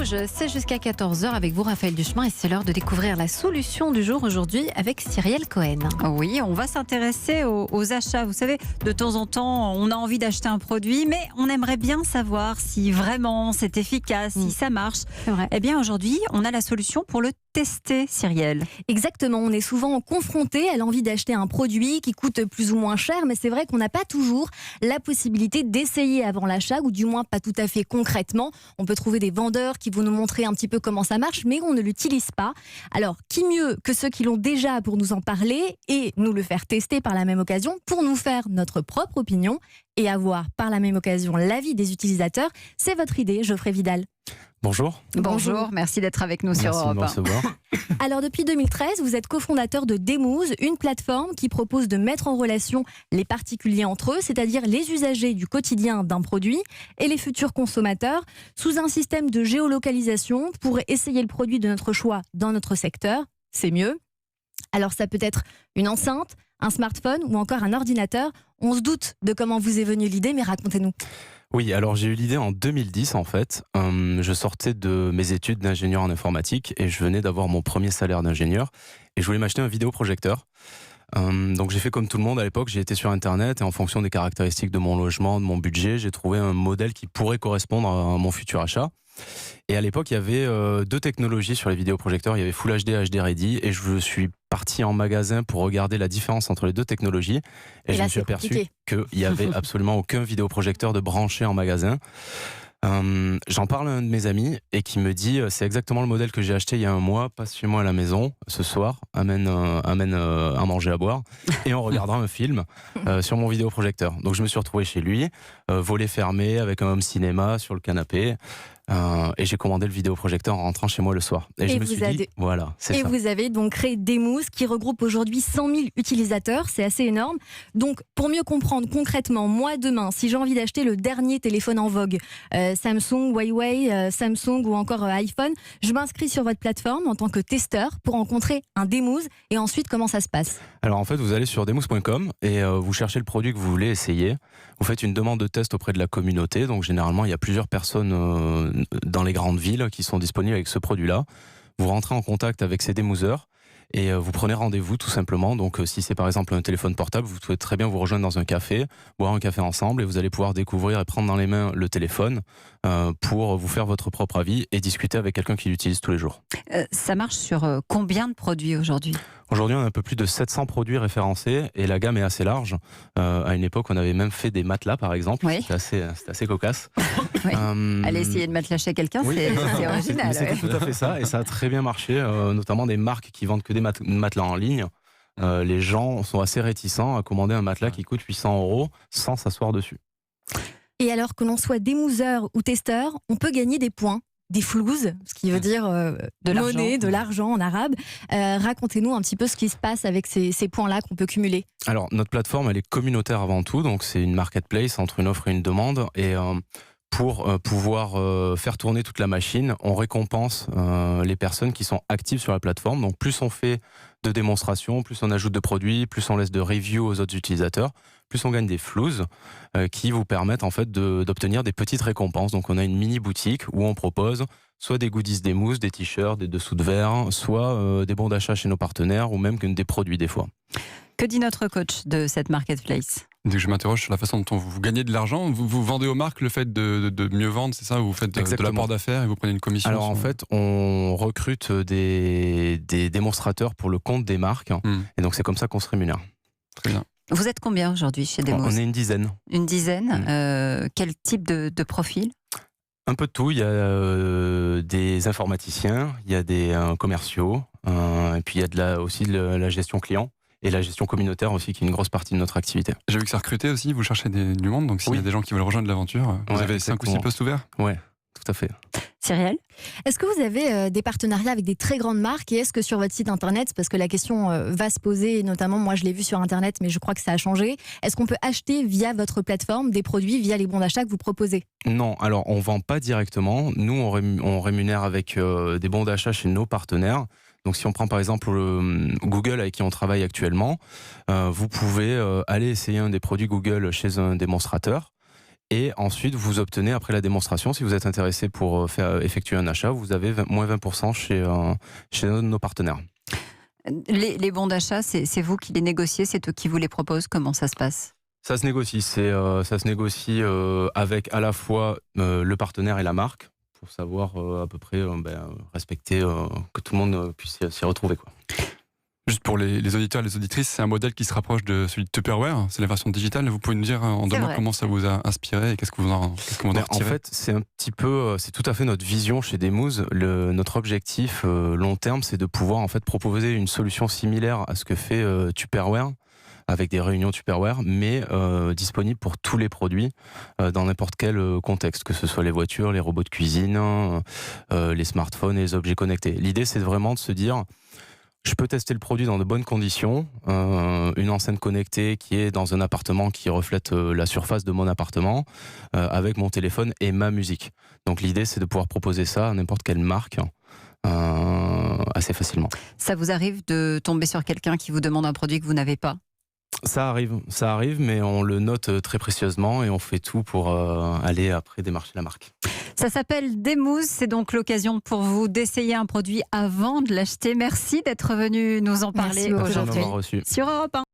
Rouge, c'est jusqu'à 14 h avec vous Raphaël Duchemin et c'est l'heure de découvrir la solution du jour aujourd'hui avec Cyrielle Cohen. Oui, on va s'intéresser aux achats. Vous savez, de temps en temps, on a envie d'acheter un produit, mais on aimerait bien savoir si vraiment c'est efficace, si ça marche. C'est vrai. Eh bien, aujourd'hui, on a la solution pour le tester, Cyrielle. Exactement, on est souvent confronté à l'envie d'acheter un produit qui coûte plus ou moins cher, mais c'est vrai qu'on n'a pas toujours la possibilité d'essayer avant l'achat, ou du moins pas tout à fait concrètement. On peut trouver des vendeurs qui vont nous montrer un petit peu comment ça marche, mais on ne l'utilise pas. Alors, qui mieux que ceux qui l'ont déjà pour nous en parler et nous le faire tester par la même occasion pour nous faire notre propre opinion et avoir par la même occasion l'avis des utilisateurs. C'est votre idée, Geoffrey Vidal. Bonjour. Bonjour, merci d'être avec nous sur Merci de Europe me 1. recevoir. Alors depuis 2013, vous êtes cofondateur de Demooz, une plateforme qui propose de mettre en relation les particuliers entre eux, c'est-à-dire les usagers du quotidien d'un produit et les futurs consommateurs, sous un système de géolocalisation pour essayer le produit de notre choix dans notre secteur. C'est mieux. Alors ça peut être une enceinte, un smartphone ou encore un ordinateur. On se doute de comment vous est venue l'idée, mais racontez-nous. Oui, alors j'ai eu l'idée en 2010 en fait. Je sortais de mes études d'ingénieur en informatique et je venais d'avoir mon premier salaire d'ingénieur et je voulais m'acheter un vidéoprojecteur. Donc j'ai fait comme tout le monde à l'époque, j'ai été sur internet et en fonction des caractéristiques de mon logement, de mon budget, j'ai trouvé un modèle qui pourrait correspondre à mon futur achat. Et à l'époque, il y avait deux technologies sur les vidéoprojecteurs. Il y avait Full HD, HD Ready. Et je suis parti en magasin pour regarder la différence entre les deux technologies. Et je là, me suis c'est aperçu compliqué. qu'il n'y avait absolument aucun vidéoprojecteur de branché en magasin. J'en parle à un de mes amis et qui me dit c'est exactement le modèle que j'ai acheté il y a un mois, passe chez moi à la maison ce soir, amène à manger à boire et on regardera un film sur mon vidéoprojecteur. Donc je me suis retrouvé chez lui, volet fermé avec un home cinéma sur le canapé. Et j'ai commandé le vidéoprojecteur en rentrant chez moi le soir. Et je me suis dit, voilà, c'est ça. Et vous avez donc créé Demooz qui regroupe aujourd'hui 100 000 utilisateurs, c'est assez énorme. Donc pour mieux comprendre concrètement, moi demain, si j'ai envie d'acheter le dernier téléphone en vogue, Samsung, Huawei, Samsung ou encore iPhone, je m'inscris sur votre plateforme en tant que testeur pour rencontrer un Demooz et ensuite comment ça se passe? Alors en fait, vous allez sur demooz.com et vous cherchez le produit que vous voulez essayer. Vous faites une demande de test auprès de la communauté. Donc généralement, il y a plusieurs personnes dans les grandes villes qui sont disponibles avec ce produit-là. Vous rentrez en contact avec ces démouseurs et vous prenez rendez-vous tout simplement. Donc si c'est par exemple un téléphone portable, vous pouvez très bien vous rejoindre dans un café, boire un café ensemble et vous allez pouvoir découvrir et prendre dans les mains le téléphone pour vous faire votre propre avis et discuter avec quelqu'un qui l'utilise tous les jours. Ça marche sur combien de produits aujourd'hui ? Aujourd'hui, on a un peu plus de 700 produits référencés et la gamme est assez large. À une époque, on avait même fait des matelas, par exemple. Oui. C'était assez cocasse. Oui. Allez essayer de matelas chez quelqu'un, Oui. c'est original. Mais c'était tout à fait ça et ça a très bien marché, notamment des marques qui vendent que des matelas en ligne. Les gens sont assez réticents à commander un matelas qui coûte 800 € sans s'asseoir dessus. Et alors que l'on soit démouseur ou testeur, on peut gagner des points. Des flouses, ce qui veut dire De monnaie, de l'argent en arabe. Racontez-nous un petit peu ce qui se passe avec ces points-là qu'on peut cumuler. Alors, notre plateforme, elle est communautaire avant tout, donc c'est une marketplace entre une offre et une demande. Et pour pouvoir faire tourner toute la machine, on récompense les personnes qui sont actives sur la plateforme. Donc, plus on fait de démonstrations, plus on ajoute de produits, plus on laisse de reviews aux autres utilisateurs, plus on gagne des flouses qui vous permettent en fait d'obtenir des petites récompenses. Donc on a une mini boutique où on propose soit des goodies Demooz, des t-shirts, des dessous de verre, soit des bons d'achat chez nos partenaires ou même des produits des fois. Que dit notre coach de cette marketplace ? Dès que je m'interroge sur la façon dont vous gagnez de l'argent, vous vendez aux marques le fait de mieux vendre, c'est ça? Vous faites de l'apport d'affaires et vous prenez une commission? Alors en fait, on recrute des démonstrateurs pour le compte des marques et donc c'est comme ça qu'on se rémunère. Très bien. Vous êtes combien aujourd'hui chez Demooz ? On est une dizaine. Une dizaine. Quel type de profil ? Un peu de tout. Il y a des informaticiens, il y a des commerciaux, et puis il y a aussi de la gestion client. Et la gestion communautaire aussi, qui est une grosse partie de notre activité. J'ai vu que ça recrutait aussi, vous cherchez du monde, donc s'il y a des gens qui veulent rejoindre l'aventure, vous avez 5 ou 6 postes ouverts? Oui, tout à fait. Cyrielle ? Est-ce que vous avez des partenariats avec des très grandes marques et est-ce que sur votre site internet, parce que la question va se poser, et notamment moi je l'ai vu sur internet mais je crois que ça a changé, est-ce qu'on peut acheter via votre plateforme des produits via les bons d'achat que vous proposez? Non, alors on ne vend pas directement, nous on rémunère avec des bons d'achat chez nos partenaires. Donc si on prend par exemple Google avec qui on travaille actuellement, vous pouvez aller essayer un des produits Google chez un démonstrateur Et ensuite, vous obtenez, après la démonstration, si vous êtes intéressé pour effectuer un achat, vous avez moins 20% chez nos partenaires. Les bons d'achat, c'est vous qui les négociez, c'est eux qui vous les proposent. Comment ça se passe ? Ça se négocie. Ça se négocie avec à la fois le partenaire et la marque, pour savoir à peu près respecter que tout le monde puisse s'y retrouver, quoi. Juste pour les auditeurs et les auditrices, c'est un modèle qui se rapproche de celui de Tupperware, c'est la version digitale. Vous pouvez nous dire en 2 mots comment ça vous a inspiré et qu'est-ce que vous en retirez ? En fait, c'est un petit peu, c'est tout à fait notre vision chez Demooz. Notre objectif long terme, c'est de pouvoir en fait proposer une solution similaire à ce que fait Tupperware, avec des réunions Tupperware, mais disponible pour tous les produits dans n'importe quel contexte, que ce soit les voitures, les robots de cuisine, les smartphones et les objets connectés. L'idée, c'est vraiment de se dire, je peux tester le produit dans de bonnes conditions, une enceinte connectée qui est dans un appartement qui reflète la surface de mon appartement, avec mon téléphone et ma musique. Donc l'idée, c'est de pouvoir proposer ça à n'importe quelle marque assez facilement. Ça vous arrive de tomber sur quelqu'un qui vous demande un produit que vous n'avez pas ? Ça arrive, mais on le note très précieusement et on fait tout pour aller après démarcher la marque. Ça s'appelle Demooz, c'est donc l'occasion pour vous d'essayer un produit avant de l'acheter. Merci d'être venu nous en parler Merci aujourd'hui d'avoir reçu. sur Europe 1.